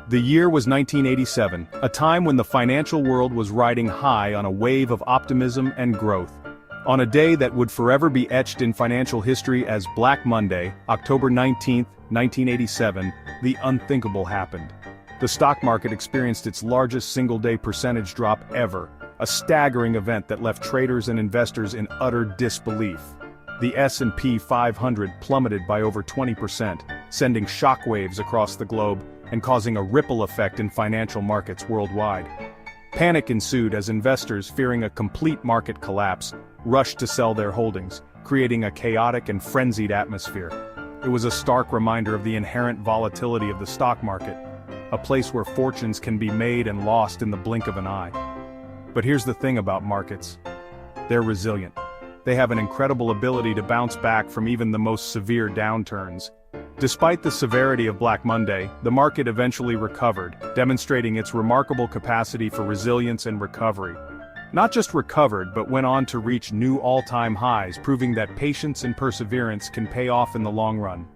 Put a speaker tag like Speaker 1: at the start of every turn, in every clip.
Speaker 1: The year was 1987, a time when the financial world was riding high on a wave of optimism and growth. On a day that would forever be etched in financial history as Black Monday, October 19, 1987, the unthinkable happened. The stock market experienced its largest single-day percentage drop ever, a staggering event that left traders and investors in utter disbelief. The S&P 500 plummeted by over 20%, sending shockwaves across the globe and causing a ripple effect in financial markets worldwide. Panic ensued as investors, fearing a complete market collapse, rushed to sell their holdings, creating a chaotic and frenzied atmosphere. It was a stark reminder of the inherent volatility of the stock market, a place where fortunes can be made and lost in the blink of an eye. But here's the thing about markets. They're resilient. They have an incredible ability to bounce back from even the most severe downturns. Despite the severity of Black Monday, the market eventually recovered, demonstrating its remarkable capacity for resilience and recovery. Not just recovered, but went on to reach new all-time highs, proving that patience and perseverance can pay off in the long run.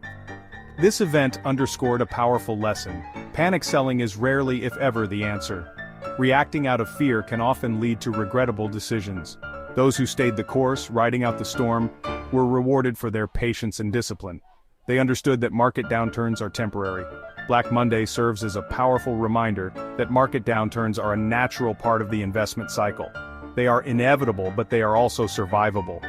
Speaker 1: This event underscored a powerful lesson. Panic selling is rarely, if ever, the answer. Reacting out of fear can often lead to regrettable decisions. Those who stayed the course, riding out the storm, were rewarded for their patience and discipline. They understood that market downturns are temporary. Black Monday serves as a powerful reminder that market downturns are a natural part of the investment cycle. They are inevitable, but they are also survivable.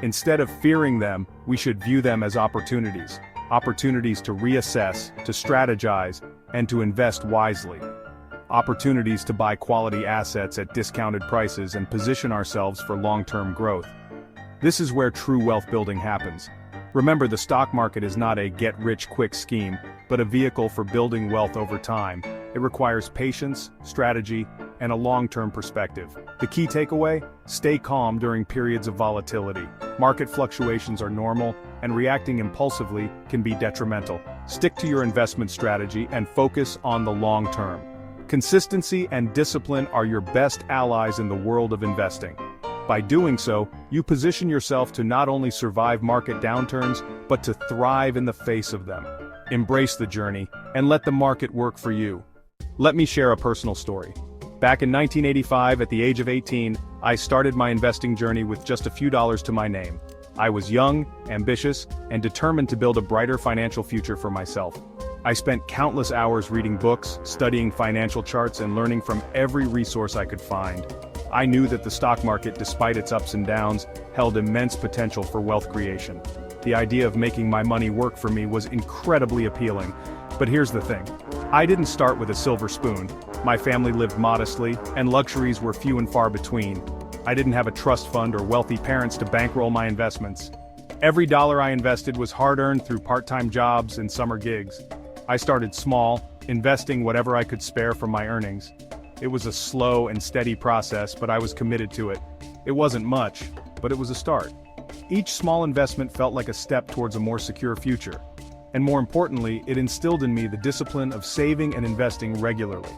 Speaker 1: Instead of fearing them, we should view them as opportunities. Opportunities to reassess, to strategize, and to invest wisely. Opportunities to buy quality assets at discounted prices and position ourselves for long-term growth. This is where true wealth building happens. Remember, the stock market is not a get-rich-quick scheme, but a vehicle for building wealth over time. It requires patience, strategy, and a long-term perspective. The key takeaway? Stay calm during periods of volatility. Market fluctuations are normal, and reacting impulsively can be detrimental. Stick to your investment strategy and focus on the long term. Consistency and discipline are your best allies in the world of investing. By doing so, you position yourself to not only survive market downturns, but to thrive in the face of them. Embrace the journey, and let the market work for you. Let me share a personal story. Back in 1985, at the age of 18, I started my investing journey with just a few dollars to my name. I was young, ambitious, and determined to build a brighter financial future for myself. I spent countless hours reading books, studying financial charts, and learning from every resource I could find. I knew that the stock market, despite its ups and downs, held immense potential for wealth creation. The idea of making my money work for me was incredibly appealing. But here's the thing. I didn't start with a silver spoon. My family lived modestly, and luxuries were few and far between. I didn't have a trust fund or wealthy parents to bankroll my investments. Every dollar I invested was hard-earned through part-time jobs and summer gigs. I started small, investing whatever I could spare from my earnings. It was a slow and steady process, but I was committed to it. It wasn't much, but it was a start. Each small investment felt like a step towards a more secure future. And more importantly, it instilled in me the discipline of saving and investing regularly.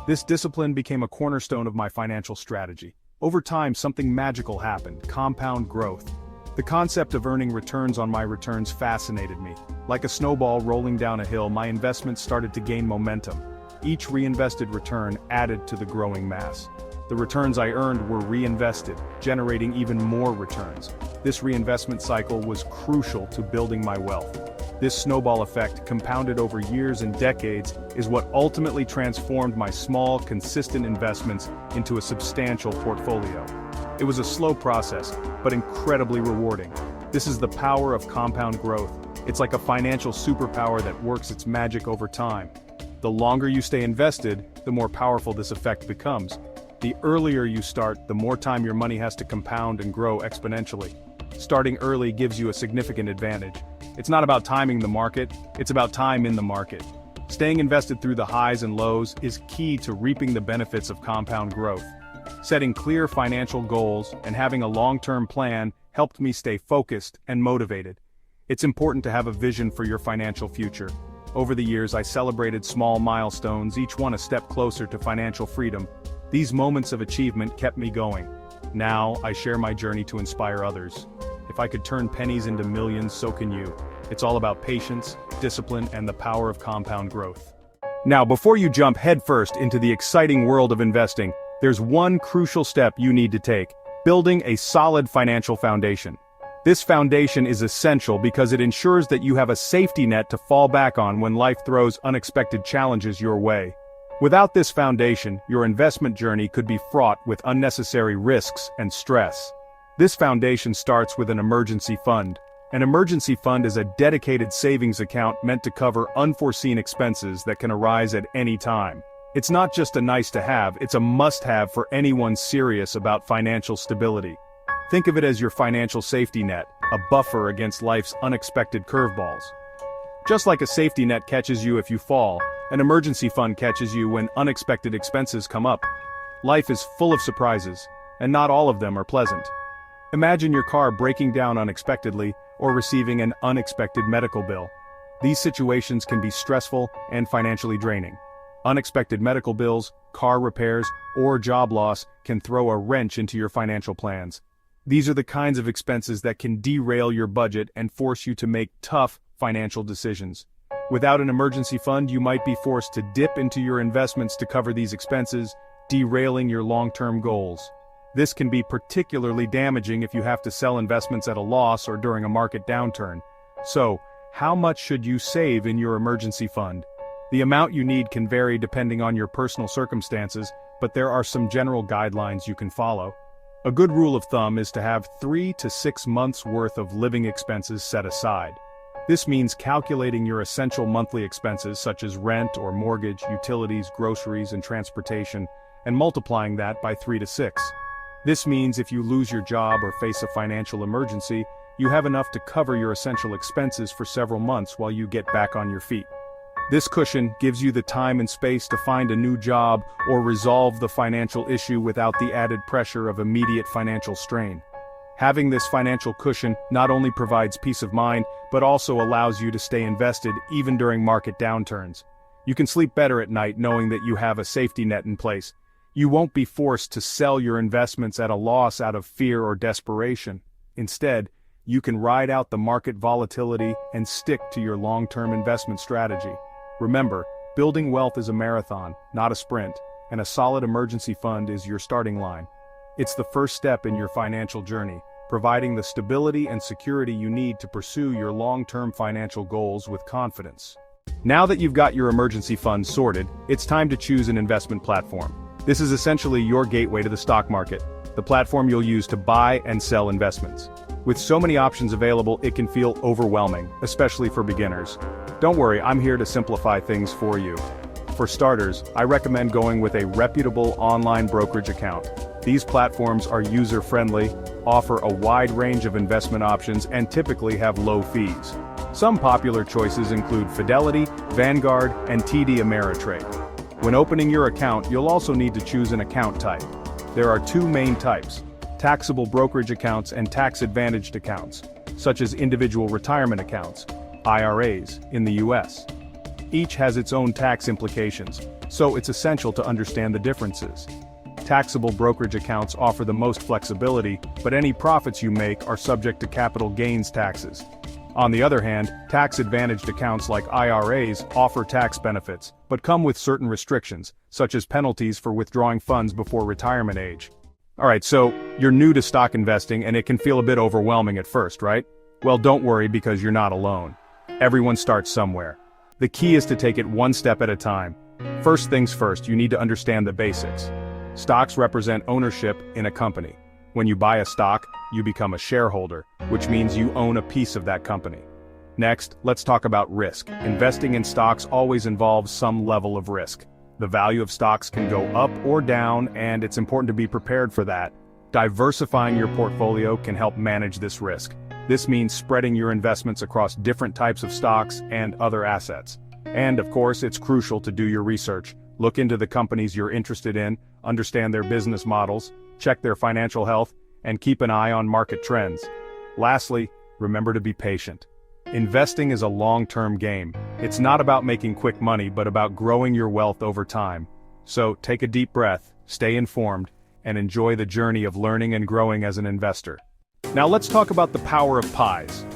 Speaker 1: This discipline became a cornerstone of my financial strategy. Over time, something magical happened: compound growth. The concept of earning returns on my returns fascinated me. Like a snowball rolling down a hill, my investments started to gain momentum. Each reinvested return added to the growing mass. The returns I earned were reinvested, generating even more returns. This reinvestment cycle was crucial to building my wealth. This snowball effect, compounded over years and decades, is what ultimately transformed my small, consistent investments into a substantial portfolio. It was a slow process, but incredibly rewarding. This is the power of compound growth. It's like a financial superpower that works its magic over time. The longer you stay invested, the more powerful this effect becomes. The earlier you start, the more time your money has to compound and grow exponentially. Starting early gives you a significant advantage. It's not about timing the market, it's about time in the market. Staying invested through the highs and lows is key to reaping the benefits of compound growth. Setting clear financial goals and having a long-term plan helped me stay focused and motivated. It's important to have a vision for your financial future. Over the years, I celebrated small milestones, each one a step closer to financial freedom. These moments of achievement kept me going. Now, I share my journey to inspire others. If I could turn pennies into millions, so can you. It's all about patience, discipline, and the power of compound growth. Now, before you jump headfirst into the exciting world of investing, there's one crucial step you need to take: building a solid financial foundation. This foundation is essential because it ensures that you have a safety net to fall back on when life throws unexpected challenges your way. Without this foundation, your investment journey could be fraught with unnecessary risks and stress. This foundation starts with an emergency fund. An emergency fund is a dedicated savings account meant to cover unforeseen expenses that can arise at any time. It's not just a nice-to-have, it's a must-have for anyone serious about financial stability. Think of it as your financial safety net, a buffer against life's unexpected curveballs. Just like a safety net catches you if you fall, an emergency fund catches you when unexpected expenses come up. Life is full of surprises, and not all of them are pleasant. Imagine your car breaking down unexpectedly, or receiving an unexpected medical bill. These situations can be stressful and financially draining. Unexpected medical bills, car repairs, or job loss can throw a wrench into your financial plans. These are the kinds of expenses that can derail your budget and force you to make tough financial decisions. Without an emergency fund, you might be forced to dip into your investments to cover these expenses, derailing your long-term goals. This can be particularly damaging if you have to sell investments at a loss or during a market downturn. So, how much should you save in your emergency fund? The amount you need can vary depending on your personal circumstances, but there are some general guidelines you can follow. A good rule of thumb is to have 3 to 6 months' worth of living expenses set aside. This means calculating your essential monthly expenses such as rent or mortgage, utilities, groceries, and transportation, and multiplying that by 3 to 6. This means if you lose your job or face a financial emergency, you have enough to cover your essential expenses for several months while you get back on your feet. This cushion gives you the time and space to find a new job or resolve the financial issue without the added pressure of immediate financial strain. Having this financial cushion not only provides peace of mind, but also allows you to stay invested even during market downturns. You can sleep better at night knowing that you have a safety net in place. You won't be forced to sell your investments at a loss out of fear or desperation. Instead, you can ride out the market volatility and stick to your long-term investment strategy. Remember, building wealth is a marathon, not a sprint, and a solid emergency fund is your starting line. It's the first step in your financial journey, providing the stability and security you need to pursue your long-term financial goals with confidence. Now that you've got your emergency fund sorted, it's time to choose an investment platform. This is essentially your gateway to the stock market, the platform you'll use to buy and sell investments. With so many options available, it can feel overwhelming, especially for beginners. Don't worry, I'm here to simplify things for you. For starters, I recommend going with a reputable online brokerage account. These platforms are user-friendly, offer a wide range of investment options, and typically have low fees. Some popular choices include Fidelity, Vanguard, and TD Ameritrade. When opening your account, you'll also need to choose an account type. There are two main types: taxable brokerage accounts and tax-advantaged accounts, such as individual retirement accounts, IRAs, in the US. Each has its own tax implications, so it's essential to understand the differences. Taxable brokerage accounts offer the most flexibility, but any profits you make are subject to capital gains taxes. On the other hand, tax-advantaged accounts like IRAs offer tax benefits, but come with certain restrictions, such as penalties for withdrawing funds before retirement age. Alright, so you're new to stock investing and it can feel a bit overwhelming at first, right? Well, don't worry because you're not alone. Everyone starts somewhere. The key is to take it one step at a time. First things first, you need to understand the basics. Stocks represent ownership in a company. When you buy a stock, you become a shareholder, which means you own a piece of that company. Next, let's talk about risk. Investing in stocks always involves some level of risk. The value of stocks can go up or down, and it's important to be prepared for that. Diversifying your portfolio can help manage this risk. This means spreading your investments across different types of stocks and other assets. And of course, it's crucial to do your research. Look into the companies you're interested in, understand their business models, check their financial health, and keep an eye on market trends. Lastly, remember to be patient. Investing is a long-term game. It's not about making quick money, but about growing your wealth over time. So take a deep breath, stay informed, and enjoy the journey of learning and growing as an investor. Now let's talk about the power of pies.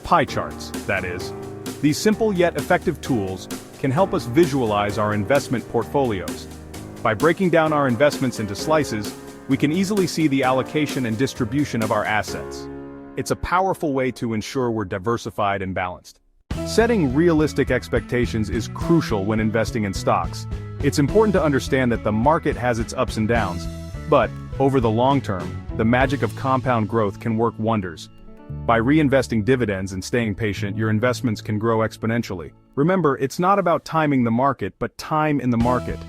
Speaker 1: Pie charts, that is. These simple yet effective tools can help us visualize our investment portfolios. By breaking down our investments into slices, we can easily see the allocation and distribution of our assets. It's a powerful way to ensure we're diversified and balanced. Setting realistic expectations is crucial when investing in stocks. It's important to understand that the market has its ups and downs, but, over the long term, the magic of compound growth can work wonders. By reinvesting dividends and staying patient, your investments can grow exponentially. Remember, it's not about timing the market, but time in the market.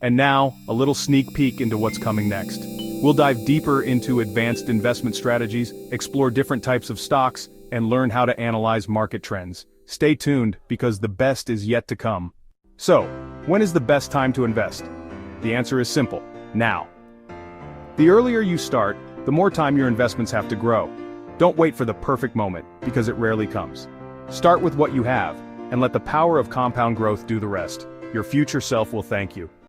Speaker 1: And now, a little sneak peek into what's coming next. We'll dive deeper into advanced investment strategies, explore different types of stocks, and learn how to analyze market trends. Stay tuned, because the best is yet to come. So, when is the best time to invest? The answer is simple: now. The earlier you start, the more time your investments have to grow. Don't wait for the perfect moment, because it rarely comes. Start with what you have, and let the power of compound growth do the rest. Your future self will thank you.